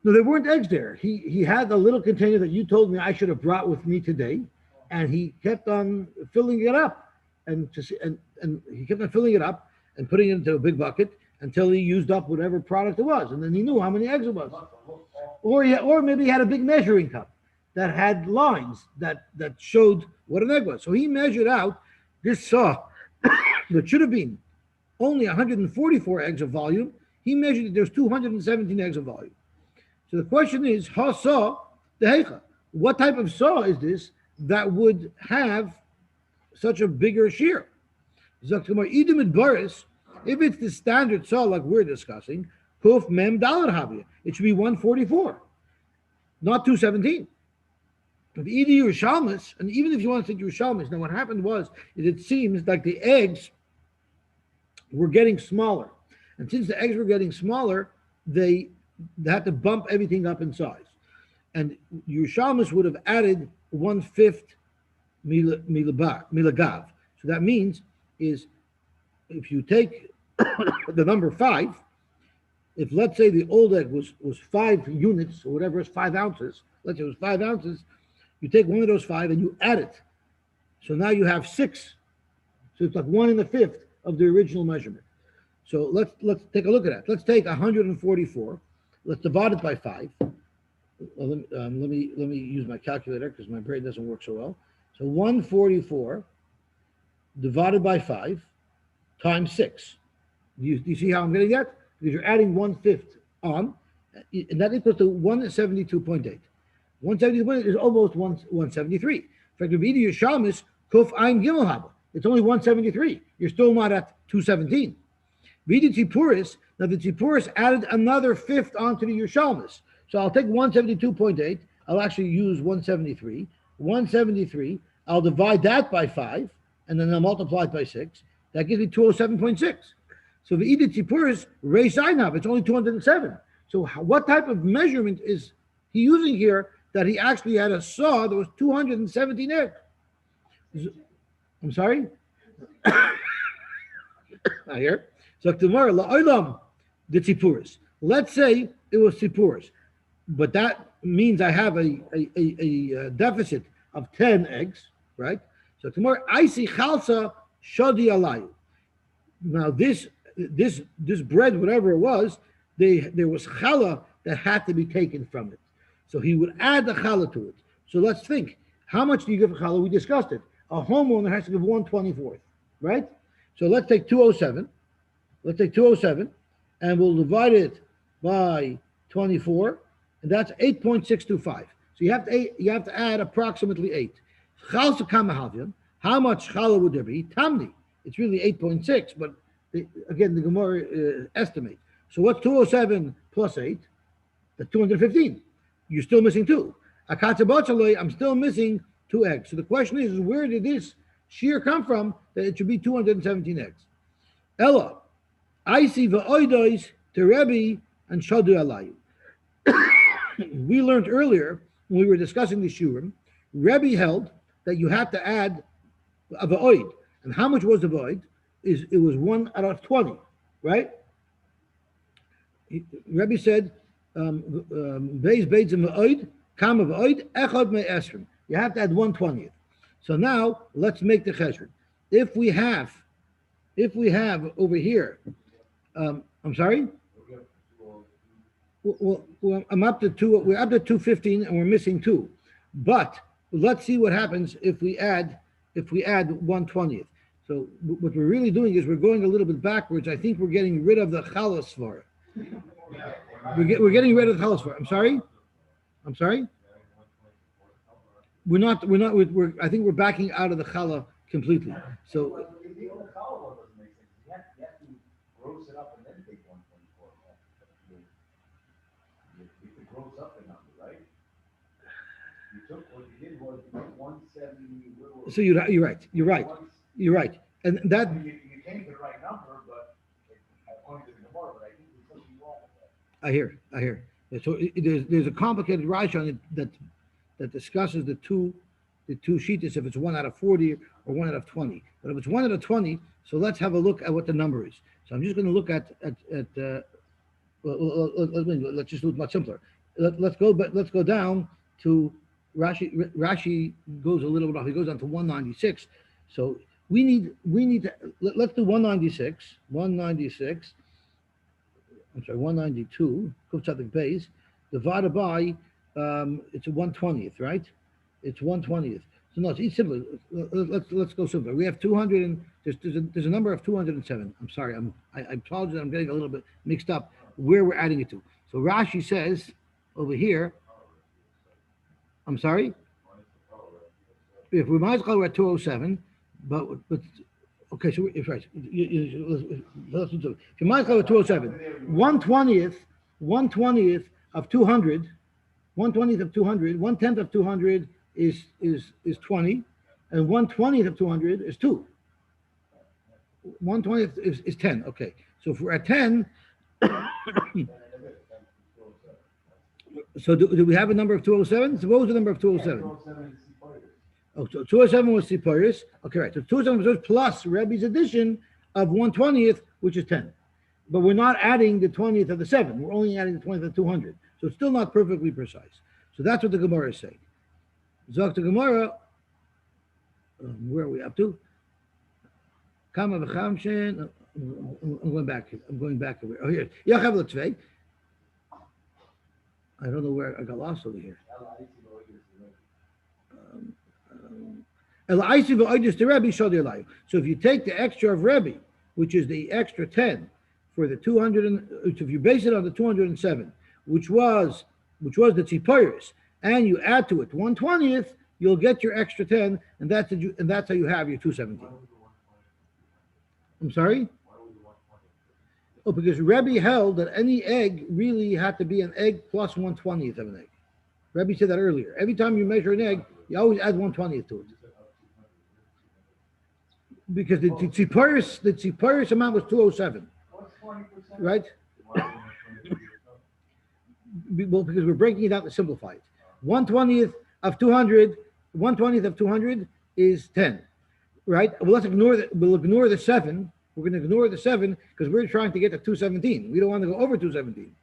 no, there weren't eggs there. He had a little container that you told me I should have brought with me today, and he kept on filling it up, and he kept on filling it up and putting it into a big bucket until he used up whatever product it was, and then he knew how many eggs it was. Or maybe he had a big measuring cup that had lines that showed what an egg was. So he measured out this saw that should have been only 144 eggs of volume. He measured that there's 217 eggs of volume. So the question is, ha saw the heicha. What type of saw is this that would have such a bigger shear? If it's the standard saw like we're discussing, kuf mem dalar havia, it should be 144, not 217. But either Yerushalmis, and even if you want to say Yerushalmis, now what happened was, it seems like the eggs were getting smaller. And since the eggs were getting smaller, they had to bump everything up in size. And Yerushalmis would have added 1/5 milagav. So that means is if you take the number 5, if let's say the old egg was 5 units or whatever is 5 ounces, let's say it was 5 ounces, you take one of those 5 and you add it. So now you have 6. So it's like 1 1/5 of the original measurement. So let's take a look at that. Let's take 144. Let's divide it by 5. Let me use my calculator because my brain doesn't work so well. So 144 divided by 5 times 6. Do you see how I'm getting that? Because you're adding 1/5 on, and that equals to 172.8. 172.8 is almost 173. In fact, if either your Yerushalmis kuf ein gimel haba, it's only 173. You're still not at 217. V'idi Tzipuris, now the Tzipuris added another 1/5 onto the Yerushalmis. So I'll take 172.8. I'll actually use 173. 173. I'll divide that by 5, and then I'll multiply it by 6. That gives me 207.6. So the V'idi Tzipuris Reish Zainav, it's only 207. So what type of measurement is he using here that he actually had a saw that was 217 eggs? I'm sorry? I hear. So tomorrow, la'olam the tzipuris. Let's say it was tzipuris, but that means I have a deficit of 10 eggs, right? So tomorrow, I see chalsa shadi alayu. Now this bread, whatever it was, there was challah that had to be taken from it. So he would add the challah to it. So let's think, how much do you give for challah? We discussed it. A homeowner has to give 1/24, right? So let's take 207. Let's take 207, and we'll divide it by 24, and that's 8.625. So you have to add approximately 8. How much challah would there be? Tamni. It's really 8.6, but again, the Gemara estimate. So what's 207 plus 8? That's 215. You're still missing 2. I'm still missing 2 eggs. So the question is where did this shear come from that it should be 217 eggs? Ella, I see the oidois to Rebbe and Shadu Alayu. We learned earlier when we were discussing the shurim, Rebbe held that you had to add a va'oid. And how much was the va'oid? It was 1 out of 20, right? Rebbe said, Beis beitzim va'oid, kama va'oid, echad me'esrim. You have to add 1/20th. So now let's make the cheshbon. If we have over here, I'm sorry. Well, I'm up to 2. We're up to 215, and we're missing 2. But let's see what happens if we add 1/20th. So what we're really doing is we're going a little bit backwards. I think we're getting rid of the chalas svara. We're getting rid of the chalas svara. I'm sorry. We're not. I think we're backing out of the challah completely. So. The old challah one doesn't make sense. You have to gross it up and then take 124. You have to gross up the number, right? You took what you did was you took 170. So you're right, and that. I mean, you came to the right number, but according to the Gemara, but I think there's something wrong with that. I hear. So there's a complicated Rashi on it that discusses the two sheetas if it's 1 out of 40 or 1 out of 20. But if it's 1 out of 20, so let's have a look at what the number is. So I'm just going to look at let's just do it much simpler. Let's go down to Rashi. Rashi goes a little bit off. He goes down to 196. So we need to let's do 196. 196. I'm sorry, 192. Kufchatik base divided by it's a 1/20th, right? It's 1/20th. So no, it's simple. Let's go simpler. We have 200 and there's a number of 207. I'm sorry. I apologize. I'm getting a little bit mixed up where we're adding it to. So Rashi says over here. I'm sorry. If we might as well, we're at 207, but okay. So if right, let's do it. If you might as well, 207, 1/20th of 200. 1/20th of 200, 1/10 of 200 is 20, and 1/20th of 200 is 2. 1/20th is 10. Okay, so if we're at 10, so do we have a number of 207? So what was the number of 207? Oh, so 207 was Siparis. Okay, right. So 207 was plus Rebbe's addition of 1/20th, which is 10. But we're not adding the 20th of the 7. We're only adding the 20th of 200. So it's still not perfectly precise. So that's what the Gemara is saying. Zok the Gemara, where are we up to? Kama v'chamshen. I'm going back. Oh, here. Yachav l'tzvei. I don't know where I got lost over here. So if you take the extra of Rebbe, which is the extra 10 for the 200, if you base it on the 207, which was the tziporis, and you add to it 1/20th, you'll get your extra 10, and that's how you have your 217. I'm sorry? Oh, because Rebbe held that any egg really had to be an egg plus 1/20th of an egg. Rebbe said that earlier. Every time you measure an egg, you always add 1/20th to it. Because the tziporis amount was 207. Right? Well, because we're breaking it out to simplify it. 1/20th of 200, 1/20th of 200 is 10, right? Well, we'll ignore the 7. We're going to ignore the 7 because we're trying to get to 217. We don't want to go over 217.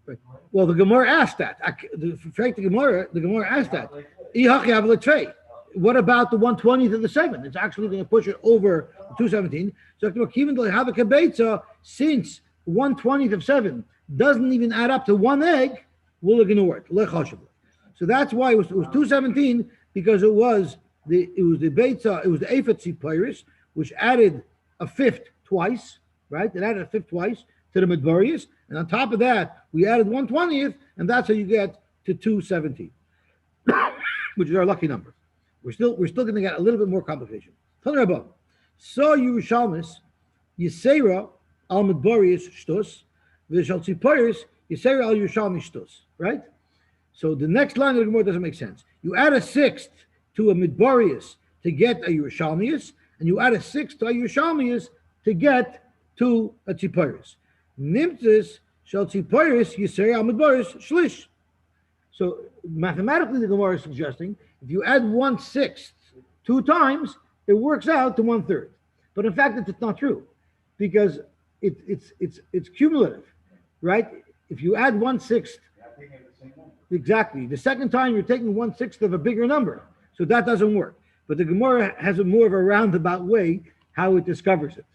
Right. Well, the Gemara asked that. The Gemara asked that. What about the 1/20th of the 7? It's actually going to push it over 217. So since 1/20th of 7 doesn't even add up to one egg, we'll ignore it. So that's why it was 217, because it was the Beitza, it was the Ephod Tziporis, which added a fifth twice, right? It added a fifth twice to the Midbarius, and on top of that, we added 1/20th, and that's how you get to 217, which is our lucky number. We're still going to get a little bit more complication. So Yerushalmis, Yisera al Midbarius shtus, v'shal Tziporis Yisera al Yerushalmi shtus, right? So the next line of the Gemara doesn't make sense. You add a sixth to a Midbarius to get a Yerushalmius, and you add a sixth to a Yerushalmius to get to a Tziparis. Nimtzis shall Tziparis Yisrael al Midbarius Shlish. So mathematically, the Gemara is suggesting if you add 1/6 2 times, it works out to 1/3. But in fact, it's not true, because it's cumulative, right? If you add 1/6, exactly, the second time you're taking 1/6 of a bigger number, so that doesn't work. But the Gemara has a more of a roundabout way how it discovers it.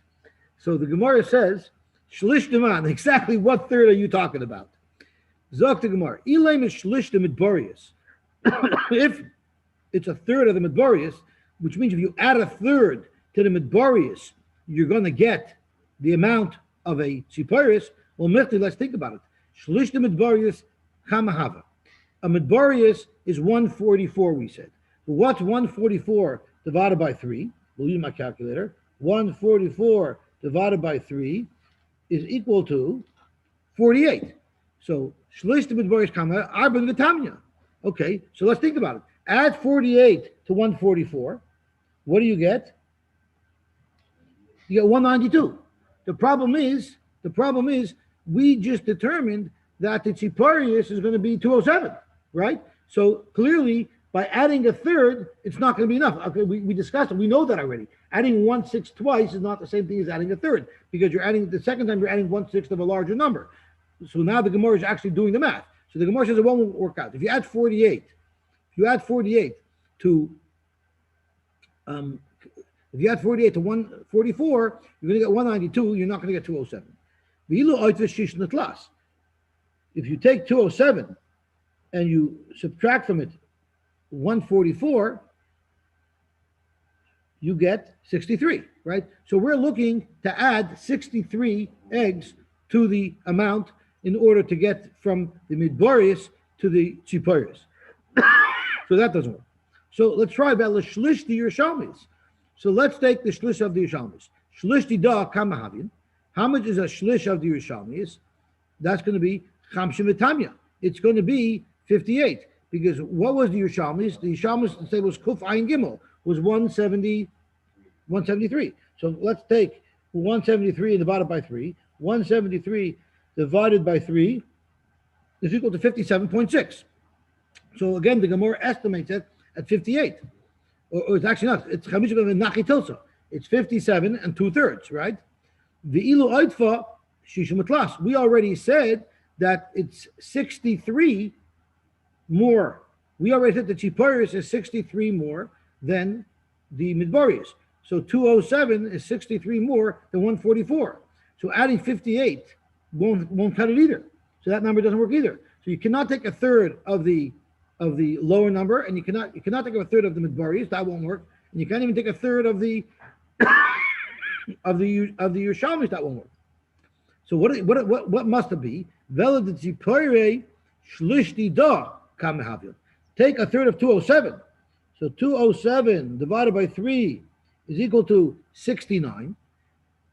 So the Gemara says, "Shlish deman." Exactly what third are you talking about? Zok the Gemara, "Ilaim is shlish the midbarius." If it's a third of the midbarius, which means if you add a third to the midbarius, you're going to get the amount of a tziparis. Well, Michti, let's think about it. Shlish the midbarius chamahava. A midbarius is 144, we said. But what's 144 divided by 3? We'll use my calculator. 144 divided by 3 is equal to 48. So, shlish the midbarius chamahava, arba v'tamya. Okay, so let's think about it. Add 48 to 144. What do you get? You get 192. The problem is we just determined that the Tziparius is going to be 207, right? So clearly, by adding a third, it's not going to be enough. Okay, we discussed it. We know that already. Adding 1/6 twice is not the same thing as adding a third, because you're adding the second time you're adding 1/6 of a larger number. So now the Gemara is actually doing the math. So the Gemara says it won't work out. If you add 48 to 144, you're going to get 192. You're not going to get 207. If you take 207 and you subtract from it 144, you get 63, right? So we're looking to add 63 eggs to the amount in order to get from the midbarius to the tziparius. So that doesn't work. So let's try about the shlish the Yerushalmis. So let's take the shlish of the Yerushalmis. Shlish di da kamahavin. How much is a shlish of the Yerushalmis? That's going to be chamshim v'tamya. It's going to be 58. Because what was the Yerushalmis? The Yerushalmis, say, was Kuf Ayin Gimel, was 173. So let's take 173 and divide it by 3. 173 divided by 3 is equal to 57.6. So again, the Gemara estimates it at 58. Or it's actually not. It's Chamishim Nachi Tilsa. It's 57 and 2/3, right? The Ilu Oitfa Shishim Atlas. We already said that it's 63 more. We already said the Tziparius is 63 more than the Midbarius. So 207 is 63 more than 144. So adding 58 won't cut it either. So that number doesn't work either. So you cannot take a third of the lower number, and you cannot take a third of the Midbarius. That won't work. And you can't even take a third of the Yerushalmis. That won't work. So what must it be? Vela the Tziparius shlish di da. Take a third of 207. So 207 divided by 3 is equal to 69.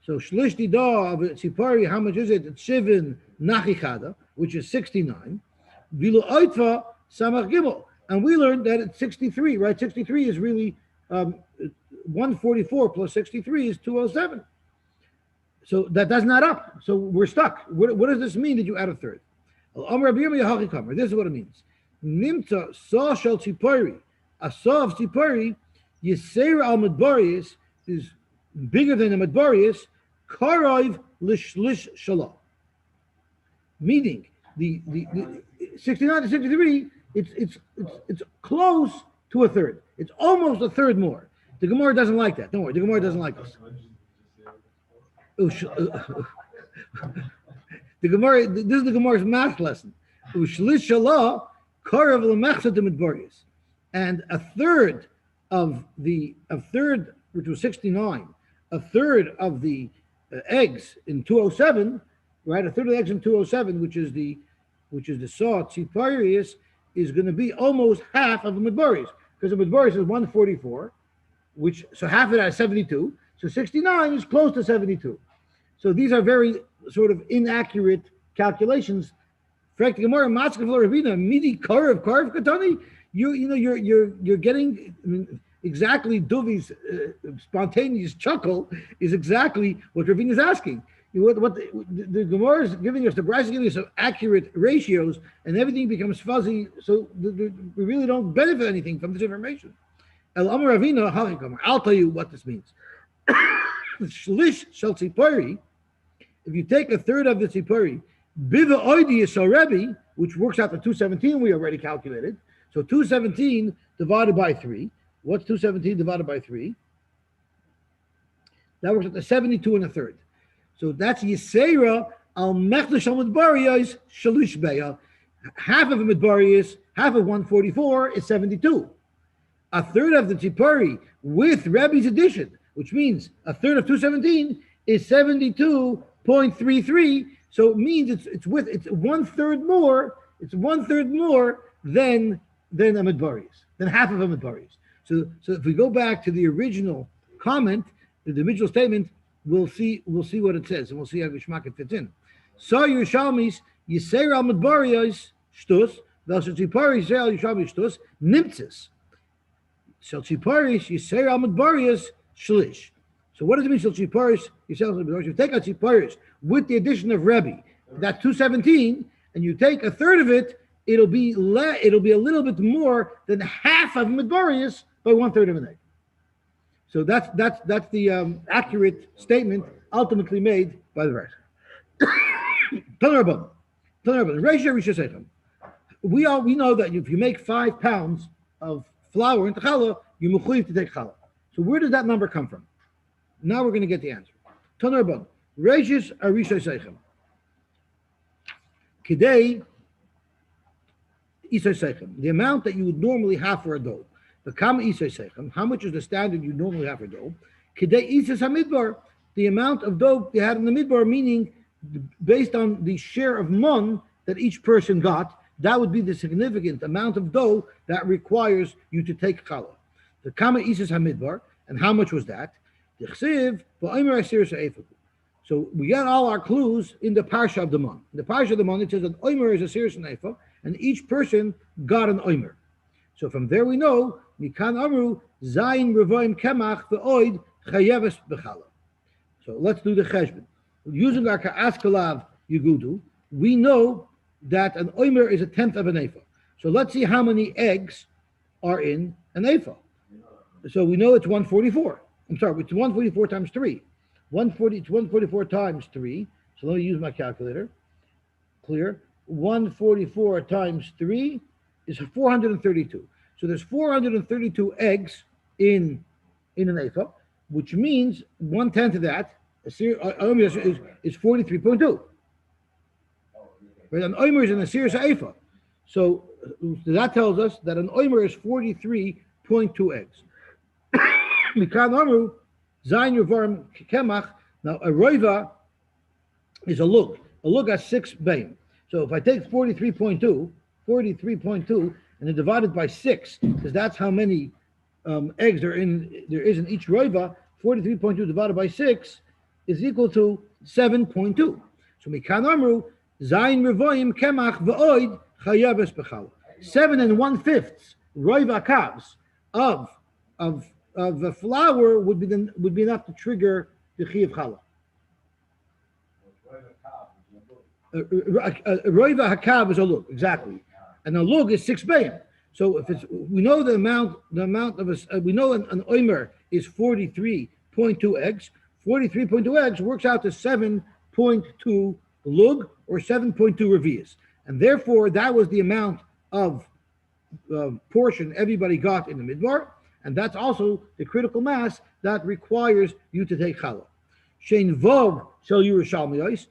So shlish di da of Tzipari, how much is it? It's Shivin Nachichada, which is 69. Vilu Oitva Samach Gimel. And we learned that it's 63, right? 63 is really 144 plus 63 is 207. So that doesn't add up. So we're stuck. What does this mean that you add a third? This is what it means. Nimta saw shel tzipari. A saw of tzipari, Yisera al Midbarius is bigger than a Midbarius, Karaiv lishlish shalom. Meaning the 69 to 63, it's close to a third. It's almost a third more. The Gemara doesn't like that. Don't worry, the Gemara doesn't like this. The Gemara, this is the Gemara's math lesson. Ushlish shalah. And a third, which was 69, a third of the eggs in 207, right? A third of the eggs in 207, which is the saw tziparius, is going to be almost half of the midbarius, because the midbarius is 144, so half of that is 72. So 69 is close to 72. So these are very sort of inaccurate calculations Frank the Gemara, Matzka Floravina, Midi Karav Katani. You're getting exactly Duvi's spontaneous chuckle is exactly what Ravina is asking. What the Gemara is giving us, the Bryce is giving us some accurate ratios, and everything becomes fuzzy. So we really don't benefit anything from this information. El Amar Ravina, I'll tell you what this means. Shlish shel tzipori. If you take a third of the tzipori, biva oidi is Rebbe, which works out to 217. We already calculated. So 217 divided by 3. What's 217 divided by 3? That works out to 72 and a third. So that's Yisera al Mechlish al Midbariyos Shalish Beya. Half of a Midbariyos, half of 144 is 72. A third of the Tzipori with Rebbe's addition, which means a third of 217 is 72.33. So it means it's one third more. It's one third more than a Midbariyos, than half of a Midbariyos. So if we go back to the original comment, the original statement, we'll see what it says, and we'll see how Gishmak it fits in. So Yerushalmis Yisrael al Midbariyos shtus, v'al Tzipori Yisrael Yerushalmis shtus nimtzis. So Tziporis Yisrael al Midbariyos shlish. So what does it mean? So Tziporis Yisrael al Midbariyos. You take a Tziporis with the addition of Rebbe, that's 217, and you take a third of it, it'll be a little bit more than half of Midbariyos by 1/3 of an egg. So that's the accurate statement ultimately made by the verse. We know that if you make 5 pounds of flour into challah, you mechuyev to take challah. So where does that number come from? Now we're going to get the answer. Tanarbon, Reishis Arisha Seichem. Kidei Isay Seichem, the amount that you would normally have for a dough. The Kama Isay Seichem, how much is the standard you normally have for dough? Kidei Isay Hamidbar, the amount of dough they had in the midbar, meaning based on the share of mon that each person got, that would be the significant amount of dough that requires you to take challah. The Kama Isay Hamidbar, and how much was that? So we got all our clues in the Parsha of the Mon. In the Parsha of the Mon, it says that Omer is a serious neifa, and each person got an Omer. So from there we know, Mikan Amru, Zayin Revoim Kemach, Ve'oid, Chayeves Bechala. So let's do the cheshbon. Using our Ka'askalav Yugudu, we know that an Omer is 1/10 of an ephah. So let's see how many eggs are in an ephah. So we know it's 144. I'm sorry, it's 144 times 3. 144 times 3. So let me use my calculator. Clear. 144 times 3 is 432. So there's 432 eggs in an ephah, which means 1/10 of that is 43.2. Right? An omer is in a serious ephah. So that tells us that an omer is 43.2 eggs. Mikan Amru, Zayin Revoim Kemach. Now a roiva is a lug. A lug has 6 bain. So if I take 43.2, and then divide it by 6, because that's how many eggs there is in each roiva, 43.2 divided by 6 is equal to 7.2. So Mikan Amru, Zayin Revoim Kemach Ve'oid Chayeves Bechala. 7 1/5 roiva calves of the flour would be enough to trigger the Chi of Challah. Roiva Hakav is a lug, exactly, and a lug is 6 bayim. So if we know the amount of we know an omer is 43.2 eggs. 43.2 eggs works out to 7.2 lug or 7.2 revias, and therefore that was the amount of portion everybody got in the midbar. And that's also the critical mass that requires you to take challah. Shein vov shel Yerushalmiyos,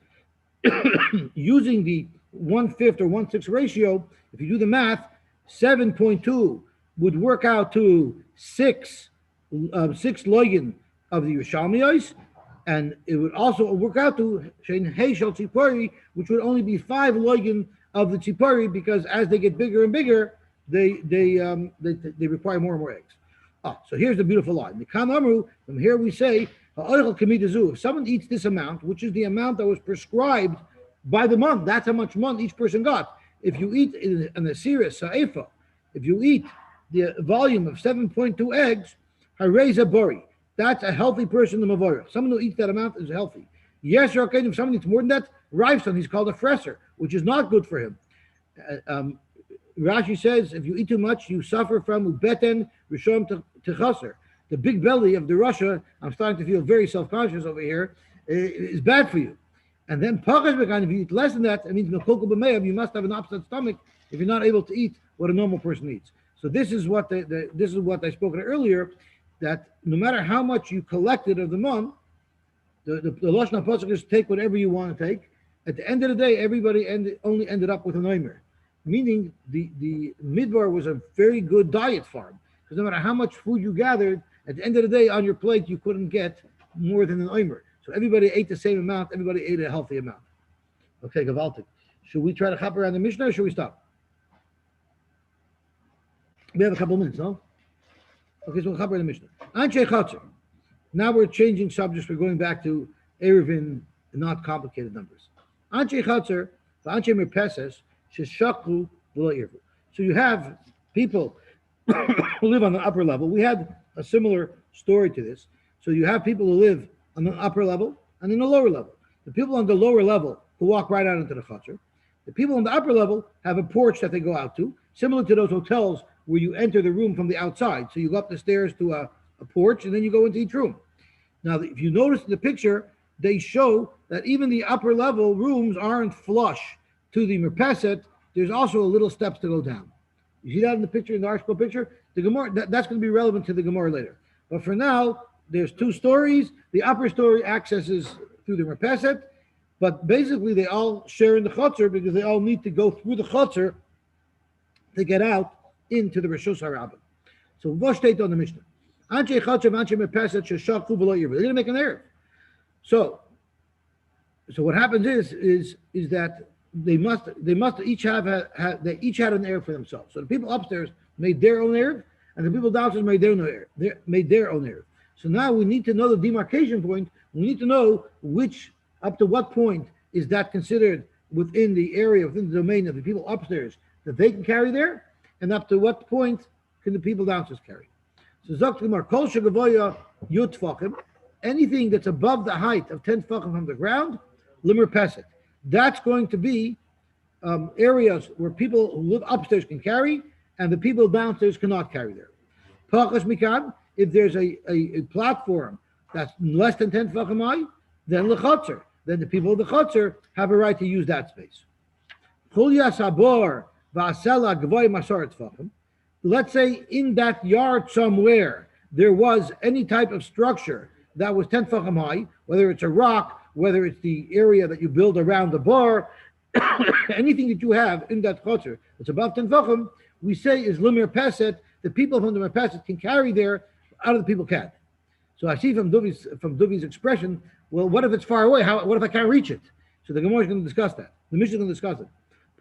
using the 1/5 or 1/6 ratio, if you do the math, 7.2 would work out to 6 logen of the Yerushalmiyos, and it would also work out to shein hey shel tzipori, which would only be 5 logen of the tzipori, because as they get bigger and bigger, they require more and more eggs. So here's the beautiful line. Mikan Amru, from here we say, if someone eats this amount, which is the amount that was prescribed by the month. That's how much month each person got. If you eat in a serious sa'ifa, if you eat the volume of 7.2 eggs, hareza bori. That's a healthy person, the mavorach. Someone who eats that amount is healthy. Yes, okay, if someone eats more than that, Raifson, he's called a fresser, which is not good for him. Rashi says, if you eat too much, you suffer from ubeten rishom techaser. The big belly of the Russia, I'm starting to feel very self-conscious over here, is bad for you. And then pachas began, if you eat less than that, it means mechokol b'meyav, you must have an upset stomach if you're not able to eat what a normal person eats. So this is what this is what I spoke about earlier, that no matter how much you collected of the month, the Lashon HaPasuk is take whatever you want to take. At the end of the day, everybody only ended up with an omer, meaning the midbar was a very good diet farm, because no matter how much food you gathered, at the end of the day on your plate you couldn't get more than an omer. So everybody ate the same amount. Everybody ate a healthy amount. Okay, Gavaltik. Should we try to hop around the Mishnah or should we stop? We have a couple minutes, no? Okay, so we'll hop around the Mishnah. Anshe Chatzar. Now we're changing subjects. We're going back to Eruvin, not complicated numbers. Anshe Chatzar, Anshe Merpeses, Sheshaklu V'lo Irvu. So you have people who live on the upper level. We had a similar story to this. So you have people who live on the upper level and in the lower level. The people on the lower level who walk right out into the chutzner. The people on the upper level have a porch that they go out to, similar to those hotels where you enter the room from the outside. So you go up the stairs to a porch and then you go into each room. Now, if you notice in the picture, they show that even the upper level rooms aren't flush to the merpeset. There's also a little steps to go down. You see that in the picture, in the article picture? The Gemara, that's going to be relevant to the Gemara later. But for now, there's two stories. The upper story accesses through the merpeset, but basically they all share in the chutzner because they all need to go through the chutzner to get out into the Rishus HaRabban. So what state on the Mishnah? Anshe chutzner, anshe merpeset, sheshakhu v'lo yirvu. They're going to make an error. So what happens is that they must each they each had an error for themselves. So the people upstairs made their own error, and the people downstairs made their own error. So now we need to know the demarcation point. We need to know up to what point is that considered within the area, within the domain of the people upstairs that they can carry there, and up to what point can the people downstairs carry. So Zaktimar Kol Shagavoya Yut Tfachim, anything that's above the height of 10 tfachim from the ground, Limer Pesach. That's going to be areas where people who live upstairs can carry, and the people downstairs cannot carry there. Pachas Mikan, if there's a platform that's less than 10 tfachim high, then lechatzer. Then the people of the chutzner have a right to use that space. Let's say in that yard somewhere there was any type of structure that was 10 tfachim high, whether it's a rock, whether it's the area that you build around the bar, anything that you have in that chutzner that's above 10 tfachim, we say is limer peset. The people from the merpeset can carry there, other people can't. So I see from Duvi's expression, well, what if it's far away? What if I can't reach it? So the Gemara is going to discuss that. The Mishnah is going to discuss it.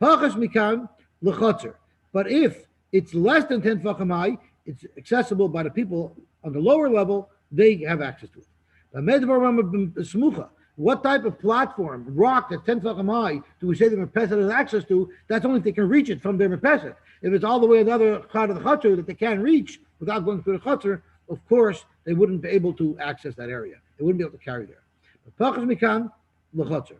Pachas mikan l'chutzner. But if it's less than 10 tfachim high, it's accessible by the people on the lower level, they have access to it. What type of platform, rock that's 10 tfachim high, do we say the merpeset has access to? That's only if they can reach it from their merpeset. If it's all the way on the other side of the chutzner that they can't reach without going through the chutzner, of course, they wouldn't be able to access that area. They wouldn't be able to carry there. But pachas mikan l'chutzner.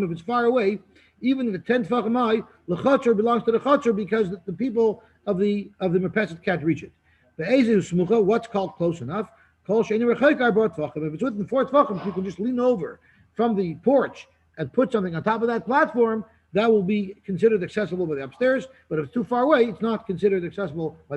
If it's far away, even if it's 10 tfachim high, l'chutzner belongs to the chutzner because the people of the merpeset can't reach it. What's called close enough? If it's within 4 tfachim, you can just lean over from the porch and put something on top of that platform. That will be considered accessible by the upstairs. But if it's too far away, it's not considered accessible by the